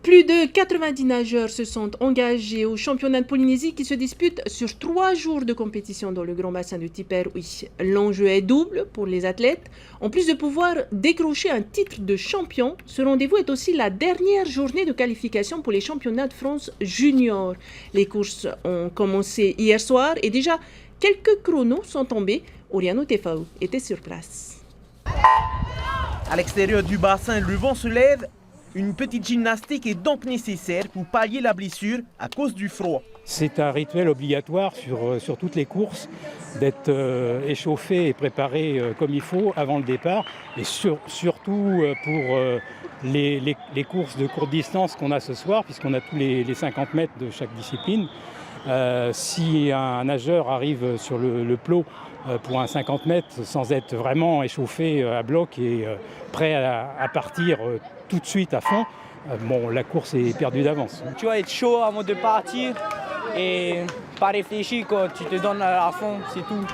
Plus de 90 nageurs se sont engagés au championnat de Polynésie qui se dispute sur 3 jours de compétition dans le grand bassin de Tiperoui. L'enjeu est double pour les athlètes. En plus de pouvoir décrocher un titre de champion, ce rendez-vous est aussi la dernière journée de qualification pour les championnats de France juniors. Les courses ont commencé hier soir et déjà quelques chronos sont tombés. Oriano Tefao était sur place. À l'extérieur du bassin, le vent se lève. Une petite gymnastique est donc nécessaire pour pallier la blessure à cause du froid. C'est un rituel obligatoire sur toutes les courses, d'être échauffé et préparé comme il faut avant le départ. Et surtout pour les courses de courte distance qu'on a ce soir, puisqu'on a tous les 50 mètres de chaque discipline. Si un nageur arrive sur le plot pour un 50 mètres sans être vraiment échauffé à bloc et prêt à partir tout de suite à fond, la course est perdue d'avance. Tu vas être chaud avant de partir et pas réfléchir quand tu te donnes à fond, c'est tout.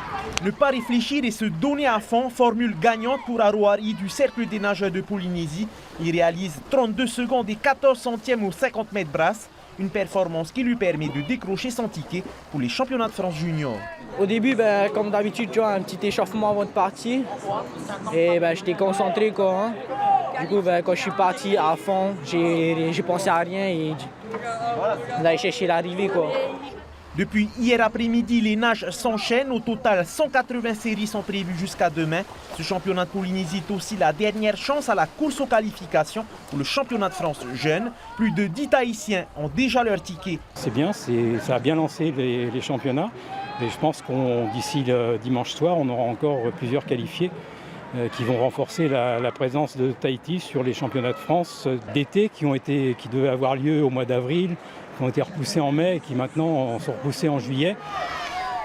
Ne pas réfléchir et se donner à fond, formule gagnante pour Aroari du Cercle des nageurs de Polynésie. Il réalise 32 secondes et 14 centièmes aux 50 mètres brasse. Une performance qui lui permet de décrocher son ticket pour les championnats de France junior. Au début, comme d'habitude, tu vois, un petit échauffement avant de partir. Et j'étais concentré quoi. Du coup, quand je suis parti à fond, j'ai pensé à rien et j'ai cherché l'arrivée quoi. Depuis hier après-midi, les nages s'enchaînent. Au total, 180 séries sont prévues jusqu'à demain. Ce championnat de Polynésie est aussi la dernière chance à la course aux qualifications pour le championnat de France jeunes. Plus de 10 Tahitiens ont déjà leur ticket. C'est bien, ça a bien lancé les championnats. Et je pense d'ici le dimanche soir, on aura encore plusieurs qualifiés qui vont renforcer la présence de Tahiti sur les championnats de France d'été qui devaient avoir lieu au mois d'avril, qui ont été repoussés en mai et qui maintenant sont repoussés en juillet.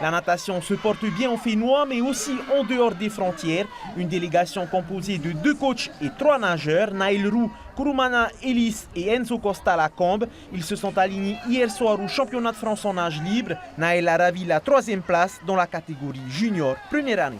La natation se porte bien en Fénois, mais aussi en dehors des frontières. Une délégation composée de 2 coachs et 3 nageurs, Naël Roux, Kurumana Ellis et Enzo Costa Lacombe. Ils se sont alignés hier soir au championnat de France en nage libre. Naël a ravi la 3e place dans la catégorie junior première année.